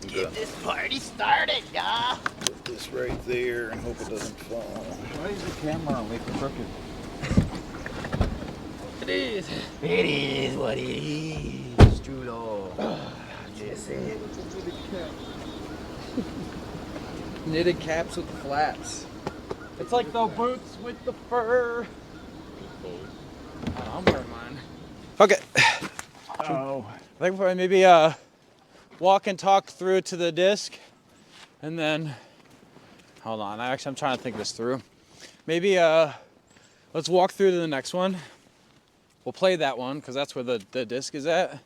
Get this party started, y'all. Put this right there and hope it doesn't fall. Why is the camera on like crooked? It is. It is what it is, Strudel. Just it. Knitted caps with flats. It's like the boots with the fur. I'm wearing mine. Okay. Oh. I think probably maybe walk and talk through to the disc, and then hold on. I'm trying to think this through. Maybe let's walk through to the next one. We'll play that one because that's where the disc is at,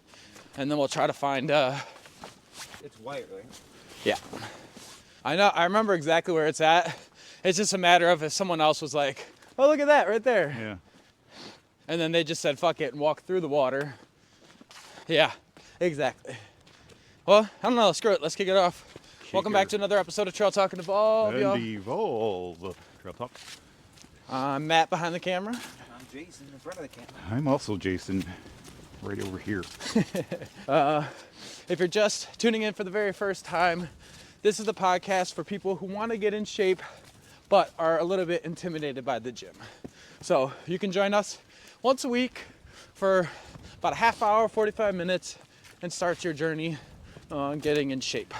and then we'll try to find. It's white, right? Yeah. I know. I remember exactly where it's at. It's just a matter of if someone else was like, "Oh, look at that right there," Yeah. and then they just said, "Fuck it," and walked through the water. Yeah, exactly. Well, I don't know. Screw it. Let's kick it off. Welcome back to another episode of Trail Talk and Evolve, y'all. And evolve. Trail Talk. I'm Matt behind the camera. I'm Jason in front of the camera. I'm also Jason, right over here. If you're just tuning in for the very first time, this is the podcast for people who want to get in shape but are a little bit intimidated by the gym. So you can join us once a week for about a half hour, 45 minutes, and start your journey on getting in shape.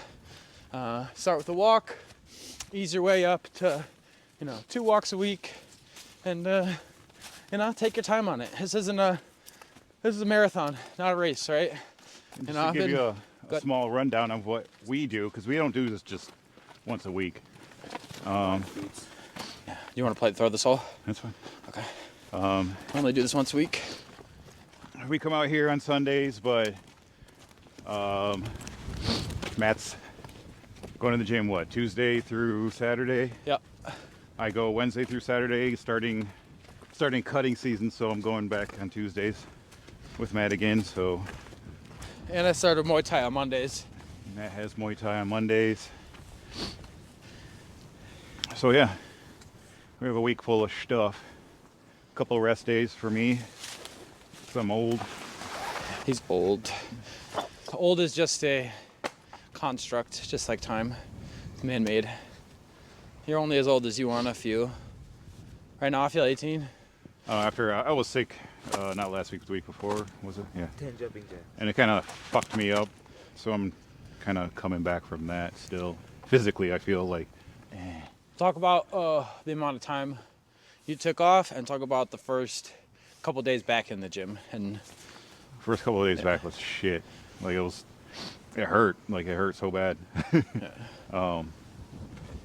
Start with a walk, ease your way up to, 2 walks a week, and take your time on it. This is a marathon, not a race, right? Just to give you a Good. small rundown of what we do, because we don't do this just once a week. You want to throw this all? That's fine. Okay. I only do this once a week. We come out here on Sundays, but Matt's going to the gym, Tuesday through Saturday? Yep. I go Wednesday through Saturday, starting cutting season, so I'm going back on Tuesdays with Matt again. So And I started Muay Thai on Mondays. Matt has Muay Thai on Mondays. So yeah, we have a week full of stuff. A couple rest days for me, 'cause I'm old. He's old. Old is just a construct, just like time. It's man-made. You're only as old as you want to feel. Right now I feel 18. After I was sick, not last week, but the week before, was it? Yeah. 10 jumping jack. And it kind of fucked me up, so I'm kind of coming back from that still. Physically, I feel like, Talk about the amount of time you took off, and talk about the first couple days back in the gym. And first couple of days back was shit. Like it hurt. Like it hurt so bad.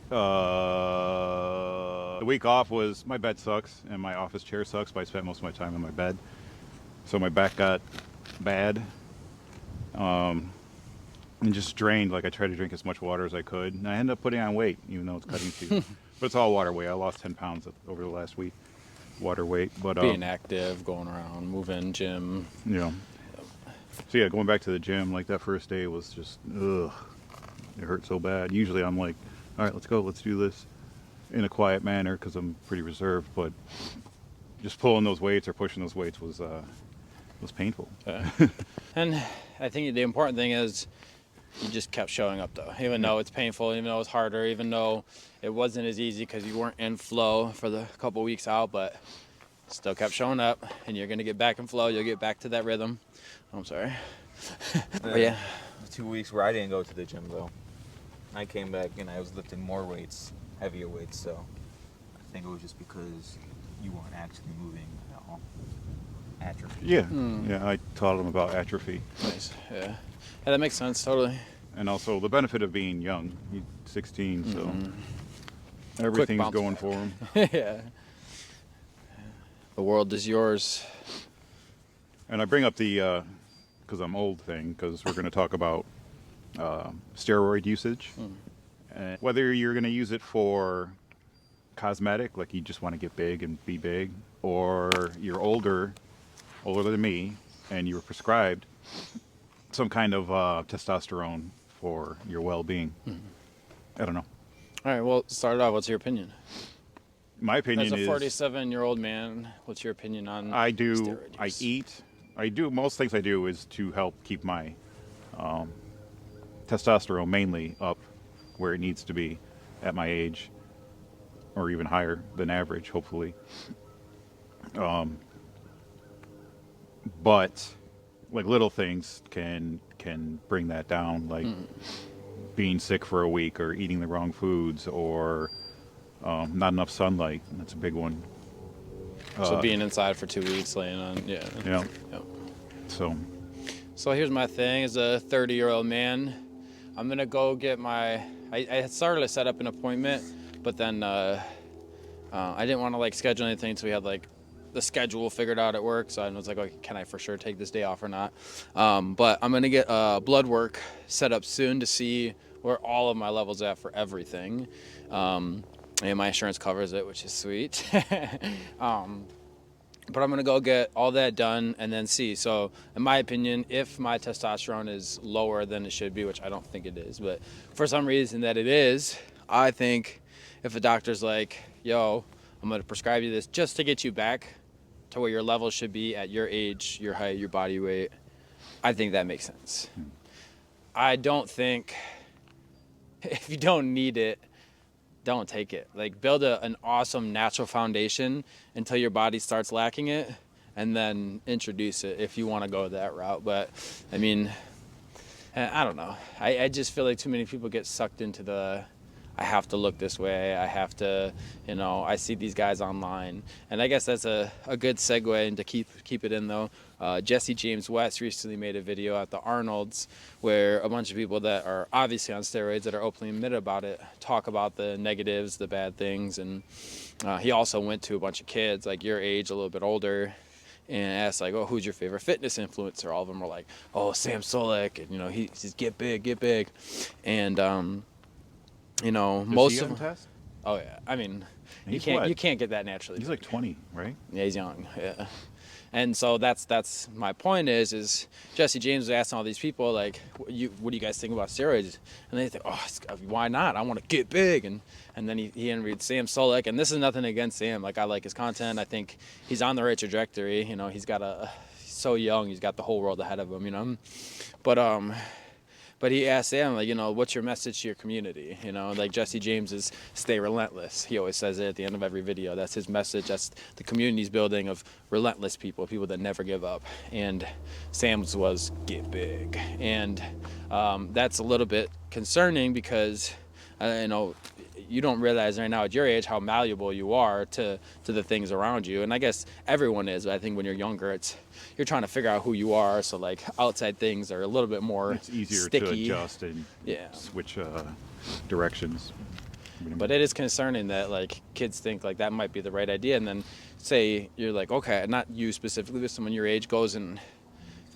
The week off was, my bed sucks and my office chair sucks, but I spent most of my time in my bed. So my back got bad. And just drained. Like I tried to drink as much water as I could. And I ended up putting on weight, even though it's cutting season. But it's all water weight. I lost 10 pounds over the last week. Water weight. But being active, going around, moving, gym. So yeah, going back to the gym, like that first day was just, ugh. It hurt so bad. Usually I'm like, all right, let's go, let's do this in a quiet manner because I'm pretty reserved. But just pulling those weights or pushing those weights was painful. And I think the important thing is you just kept showing up, though, even though it's painful, even though it's harder, even though it wasn't as easy because you weren't in flow for the couple weeks out, but still kept showing up, and you're going to get back in flow. You'll get back to that rhythm. I'm sorry. But yeah. 2 weeks where I didn't go to the gym, though. I came back and I was lifting more weights, heavier weights, so I think it was just because you weren't actually moving at all. Atrophy. Yeah, yeah. I taught them about atrophy. Nice. Yeah, that makes sense, totally. And also the benefit of being young. He's 16, so Quick everything's bounce going back. for him. Yeah. The world is yours. And I bring up the, because I'm old thing, because we're going to talk about steroid usage. And whether you're going to use it for cosmetic, like you just want to get big and be big, or you're older than me, and you were prescribed some kind of testosterone for your well-being. I don't know. All right, well, start it off. What's your opinion? My opinion As a is 47-year-old man, what's your opinion on I steroid use? eat. Most things I do is to help keep my testosterone mainly up where it needs to be at my age, or even higher than average, hopefully. But like little things can bring that down, like being sick for a week, or eating the wrong foods, or not enough sunlight. That's a big one. So being inside for 2 weeks, laying on, yeah. Yeah. Yep. So here's my thing. As a 30-year-old man, I'm gonna go get my. I had started to set up an appointment, but then I didn't want to like schedule anything until we had like the schedule figured out at work. So I was like, okay, can I for sure take this day off or not? But I'm gonna get blood work set up soon to see where all of my levels at for everything. And my insurance covers it, which is sweet. But I'm gonna go get all that done and then see. So in my opinion, if my testosterone is lower than it should be, which I don't think it is, but for some reason that it is, I think if a doctor's like, yo, I'm gonna prescribe you this just to get you back to where your levels should be at your age, your height, your body weight, I think that makes sense. I don't think, if you don't need it, don't take it. Like, build an awesome natural foundation until your body starts lacking it, and then introduce it if you want to go that route. But I mean, I don't know. I just feel like too many people get sucked into the, I have to look this way, I have to, I see these guys online. And I guess that's a good segue, and to keep it in though, Jesse James West recently made a video at the Arnold's where a bunch of people that are obviously on steroids, that are openly admitted about it, talk about the negatives, the bad things. And he also went to a bunch of kids like your age, a little bit older, and asked like, oh, who's your favorite fitness influencer? All of them were like, oh, Sam Sulek, and he's get big. And most of them. test? Oh yeah, I mean, you He's can't what? you can't get that naturally. He's like 20, right? Yeah, he's young. Yeah. And so that's my point is Jesse James was asking all these people like, what do you guys think about steroids? And they think, oh, why not? I want to get big. And then he interviewed Sam Sulek, and this is nothing against Sam. Like, I like his content. I think he's on the right trajectory. He's he's so young. He's got the whole world ahead of him. But he asked Sam, like, what's your message to your community? Like Jesse James is stay relentless. He always says it at the end of every video. That's his message. That's the community's building of relentless people that never give up. And Sam's was get big. And that's a little bit concerning because, you don't realize right now at your age how malleable you are to the things around you. And I guess everyone is, but I think when you're younger, you're trying to figure out who you are. So like outside things are a little bit more It's easier sticky. to adjust and switch directions. But it is concerning that like kids think like that might be the right idea, and then say you're like, okay, not you specifically, but someone your age goes and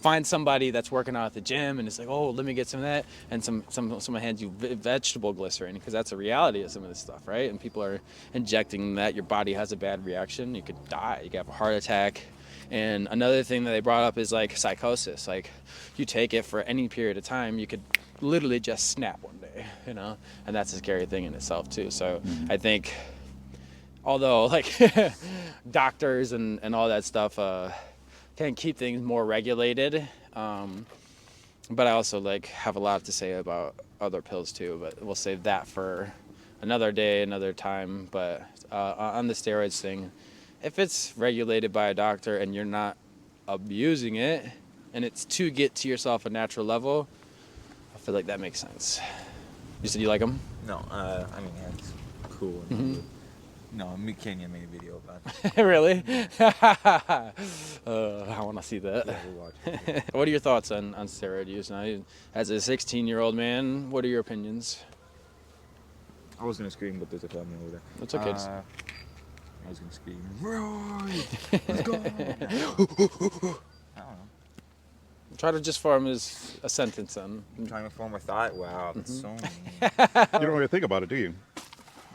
find somebody that's working out at the gym and it's like, oh, let me get some of that, and someone hands you vegetable glycerin, because that's a reality of some of this stuff, right? And people are injecting that. Your body has a bad reaction, you could die, you could have a heart attack. And another thing that they brought up is like psychosis. Like, you take it for any period of time, you could literally just snap one day, and that's a scary thing in itself too. So I think, although like doctors and all that stuff can keep things more regulated, but I also like have a lot to say about other pills too, but we'll save that for another day, another time. But on the steroids thing, if it's regulated by a doctor and you're not abusing it and it's to get to yourself a natural level, I feel like that makes sense. You said you like them? No, I mean, yeah, it's cool. No, Kenya made a video about it. Really? I want to see that. Yeah, we'll watch it. What are your thoughts on steroid use now? As a 16-year-old man, what are your opinions? I was gonna scream, but there's a family over there. What's okay? I was gonna scream, Roy, let's go. I don't know. Try to just form as a sentence then. I'm trying to form a thought. Wow, that's so mean. You don't really think about it, do you? No,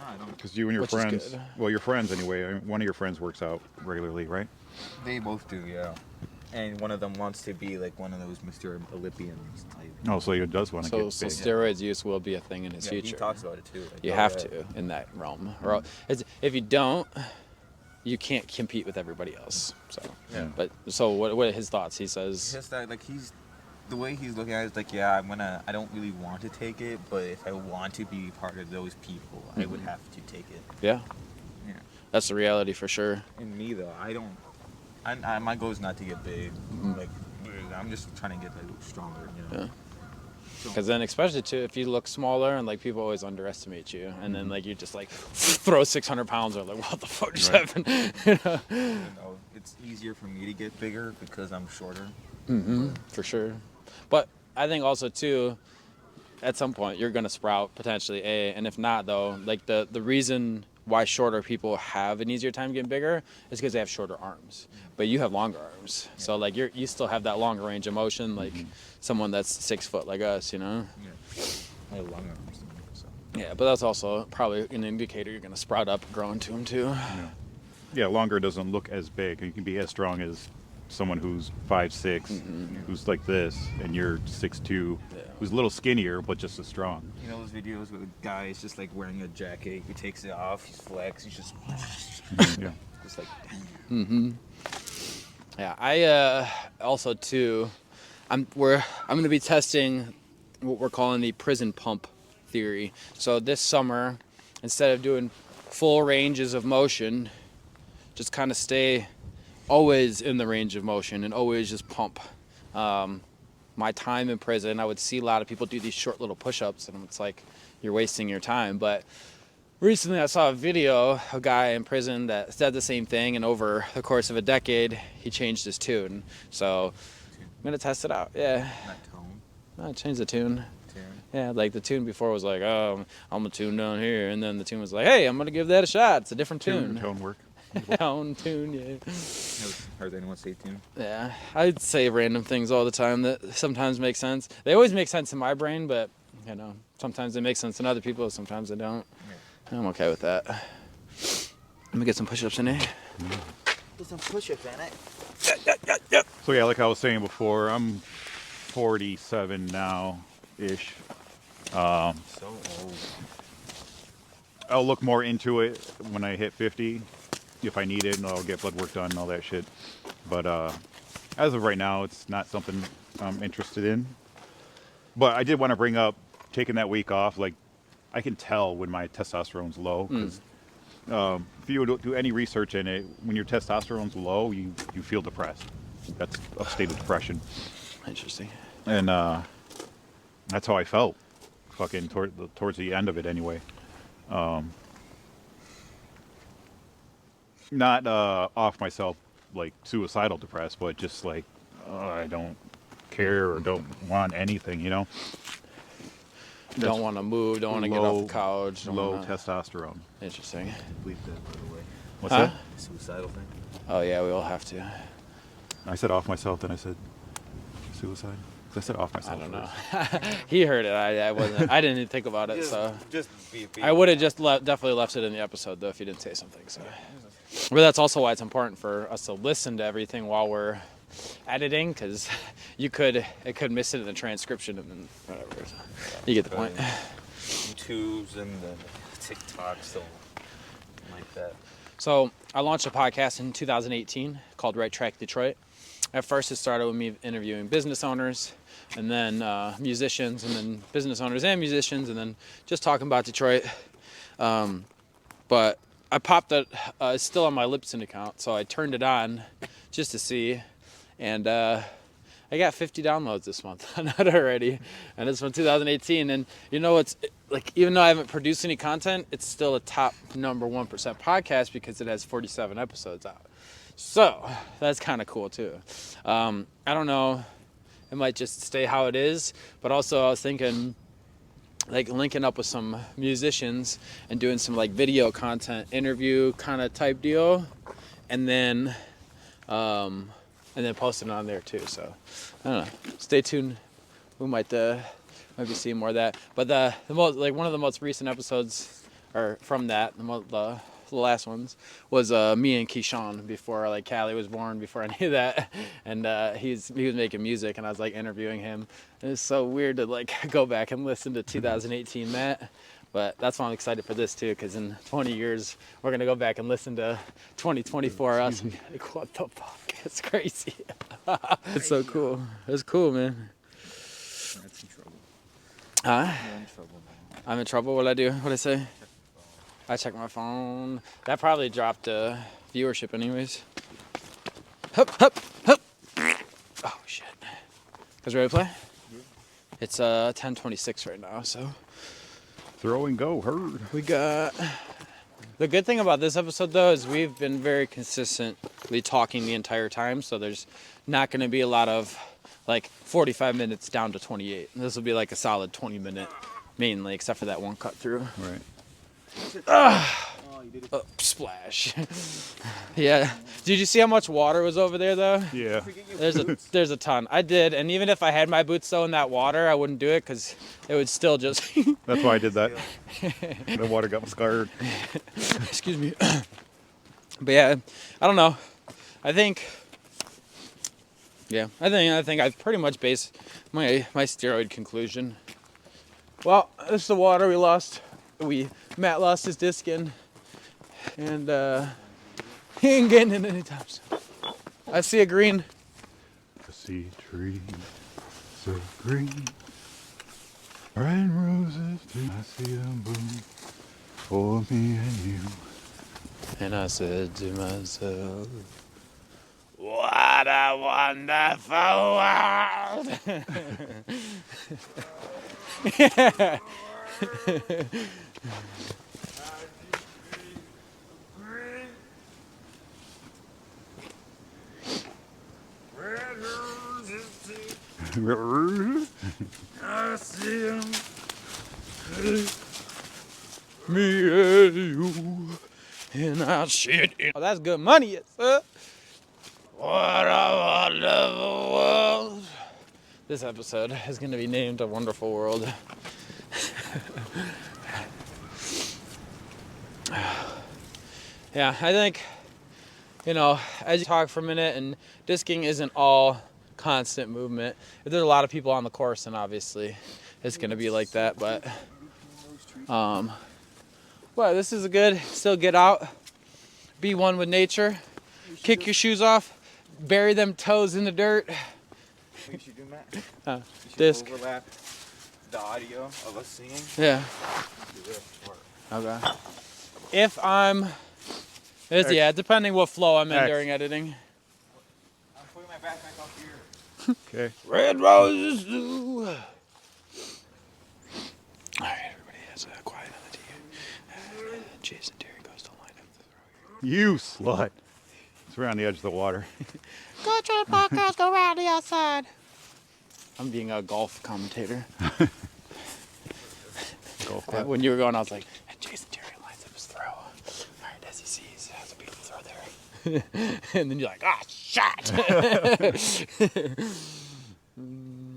I don't. Because you and your Which is friends, good. well, your friends anyway, one of your friends works out regularly, right? They both do, yeah. And one of them wants to be like one of those Mr. Olympians type. Oh, so he does want to So get big. steroids use will be a thing in his Yeah, future. he talks about it too. Like, You have to in that realm. Or if you don't, you can't compete with everybody else. So, Yeah. But so what are his thoughts? He says, Just that, like, he's the way he's looking at it is like, yeah, I don't really want to take it, but if I want to be part of those people, I would have to take it. Yeah, Yeah. that's the reality for sure. And me though, my goal is not to get big. Like, I'm just trying to get like stronger, you know. Yeah. Because then, especially too, if you look smaller and like people always underestimate you, and then like you just like throw 600 pounds, or like what the fuck just happened? You know? You know, it's easier for me to get bigger because I'm shorter. For sure. But I think also too, at some point you're gonna sprout potentially, and if not though, like the reason why shorter people have an easier time getting bigger is because they have shorter arms, but you have longer arms. So like you still have that longer range of motion, like someone that's 6 foot like us, you know. Yeah. I have longer arms than me, so. Yeah, but that's also probably an indicator you're gonna sprout up and grow into them too. Yeah, longer doesn't look as big. You can be as strong as someone who's 5'6", who's like this, and you're 6'2", who's a little skinnier but just as strong. You know those videos where the guy is just like wearing a jacket, he takes it off, he's flex, he's just Yeah. just like Yeah, I also too, I'm gonna be testing what we're calling the prison pump theory. So this summer, instead of doing full ranges of motion, just kind of stay always in the range of motion and always just pump. My time in prison, I would see a lot of people do these short little push-ups, and it's like you're wasting your time. But recently I saw a video of a guy in prison that said the same thing, and over the course of a decade he changed his tune. So I'm gonna test it out. Yeah, not tone. I changed the tune. Tune. Yeah, like the tune before was like, oh, I'm gonna tune down here, and then the tune was like, hey, I'm gonna give that a shot. It's a different tune. Tone work. Tone tune, yeah. Heard anyone say tune? Yeah, I'd say random things all the time that sometimes make sense. They always make sense in my brain, but you know, sometimes they make sense in other people, sometimes they don't. Yeah. I'm okay with that. Let me get some push-ups in there. There's some push-ups in it. So yeah, like I was saying before, I'm 47 now-ish. So old. I'll look more into it when I hit 50, if I need it, and I'll get blood work done and all that shit. But as of right now, it's not something I'm interested in. But I did want to bring up taking that week off. Like, I can tell when my testosterone's low. Because if you do any research in it, when your testosterone's low, you feel depressed. That's a state of depression. Interesting. And that's how I felt, fucking towards the end of it anyway. Not off myself, like suicidal depressed, but just like I don't care or don't want anything, you know. Don't want to move, don't want to get off the couch. Low testosterone. Interesting. Bleep that, by the way. What's Huh? that? Suicidal thing. Oh yeah, we all have to. I said off myself, then I said suicide. 'Cause I said off myself. I don't know. first. He heard it. I wasn't. I didn't even think about it. So Just be. I would have just definitely left it in the episode though if you didn't say something. So, but that's also why it's important for us to listen to everything while we're editing, because it could miss it in the transcription and then whatever. So, you get the point. YouTubes and the TikToks don't like that. So I launched a podcast in 2018 called Right Track Detroit. At first, it started with me interviewing business owners, and then musicians, and then business owners and musicians, and then just talking about Detroit. But I popped it. It's still on my Libsyn account, so I turned it on just to see, and I got 50 downloads this month on it already, and it's from 2018. And you know, it's like, even though I haven't produced any content, it's still a top number 1% podcast because it has 47 episodes out. So that's kind of cool too. I don't know, it might just stay how it is, but also I was thinking like linking up with some musicians and doing some like video content, interview kind of type deal, and then posting on there too. So I don't know, stay tuned. We might be seeing more of that. But the most, like, one of the most recent episodes, or from that, the last ones, was me and Keyshawn before like Callie was born, before any of that, and he was making music, and I was like interviewing him. And it's so weird to like go back and listen to 2018 Matt, but that's why I'm excited for this too, because in 20 years we're gonna go back and listen to 2024 us and be like, what the fuck? It's crazy. It's so cool. It's cool, man. That's in trouble. Huh? You're in trouble now. I'm in trouble. What'd I do? What'd I say? I checked my phone. That probably dropped viewership anyways. Hup, hup, hup. Oh, shit. Guys ready to play? It's 10:26 right now, so Throw and go, herd. we got... The good thing about this episode, though, is we've been very consistently talking the entire time, so there's not going to be a lot of, like, 45 minutes down to 28. This will be like a solid 20-minute, mainly, except for that one cut through. Right. Oh, splash. Yeah. Did you see how much water was over there, though? Yeah. There's a ton. I did, and even if I had my boots though in that water, I wouldn't do it because it would still just. That's why I did that. The water got scarred. Excuse me. But yeah, I don't know. I think. Yeah, I think I've pretty much based my steroid conclusion. Well, this is the water we lost. Matt lost his disc in, and he ain't getting it anytime soon. I see a green. I see trees so green, red roses too. I see them bloom for me and you. And I said to myself, what a wonderful world. Yeah. I see them. Me and you, and I shit in. Oh, that's good money, yes, sir. What a wonderful world. This episode is going to be named A Wonderful World. Yeah, I think, as you talk for a minute, and discing isn't all constant movement. If there's a lot of people on the course, then obviously it's going to be like that, but well, this is a good, still get out, be one with nature, kick your shoes off, bury them toes in the dirt. What you should do, Matt? You should Disc. overlap the audio of us singing. Yeah. Do this work. Okay. If I'm, depending what flow I'm in during editing. I'm putting my backpack up here. Okay. Red roses do. All right, everybody has a quiet on the TV. Jason Terry goes to line up the throw. You slut. It's around the edge of the water. Go trade podcast, go around the outside. I'm being a golf commentator. Golf clap. When you were going, I was like, and Jason Terry lines up his throw. All right, as he sees, has a beautiful throw there. And then you're like, ah, shot.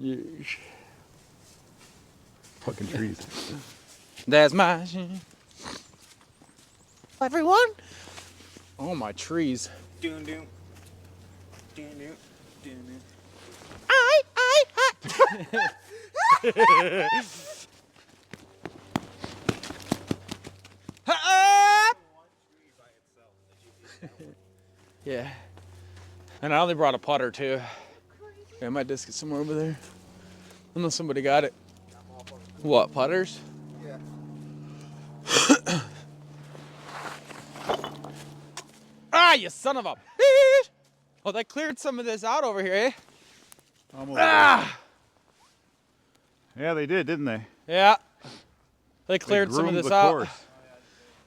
Yeesh. Fucking trees. That's my shit. Everyone. Oh, my trees. Doom doom. Doom doom. Doom doom. Yeah. And I only brought a putter too. Yeah, my disc is somewhere over there. Unless somebody got it. What, putters? Yeah. Ah, you son of a bitch! Oh, they cleared some of this out over here, eh? Ah! Yeah, they did, didn't they? Yeah. They cleared some of groomed this the out. course.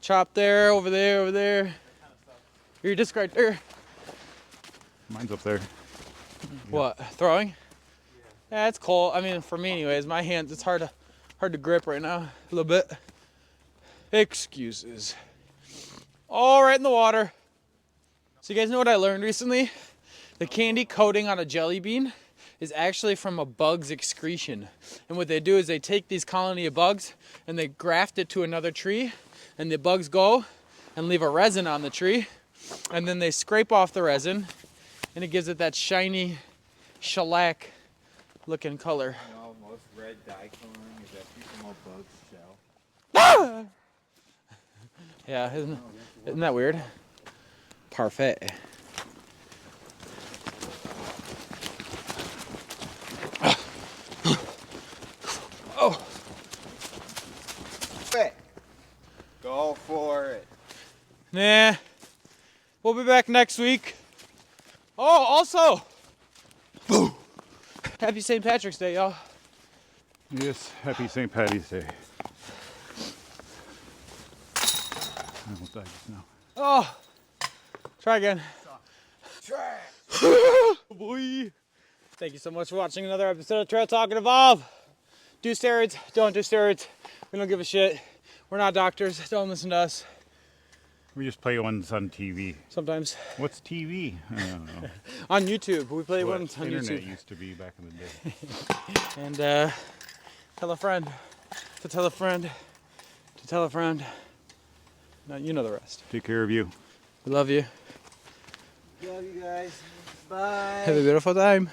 Chop there, over there, over there. Your disc right there. Mine's up there. What, throwing? Yeah, it's cold. I mean, for me anyways, my hands, it's hard to grip right now, a little bit. Excuses. All right in the water. So you guys know what I learned recently? The candy coating on a jelly bean is actually from a bug's excretion. And what they do is they take these colony of bugs and they graft it to another tree, and the bugs go and leave a resin on the tree, and then they scrape off the resin, and it gives it that shiny shellac looking color. You know, most red dye coloring is actually from a bug's shell. Ah! Yeah, isn't that weird? Parfait. Go for it. Nah. We'll be back next week. Oh, also, happy St. Patrick's Day, y'all. Yes, happy St. Patty's Day. I almost died just now. Oh, try again. Boy. Thank you so much for watching another episode of Trail Talk and Evolve. Do steroids, don't do steroids. We don't give a shit. We're not doctors. Don't listen to us. We just play ones on TV. Sometimes. What's TV? I don't know. On YouTube. We play What ones on internet YouTube. used to be back in the day. And tell a friend to tell a friend to tell a friend. Now you know the rest. Take care of you. We love you. Love you guys. Bye. Have a beautiful time.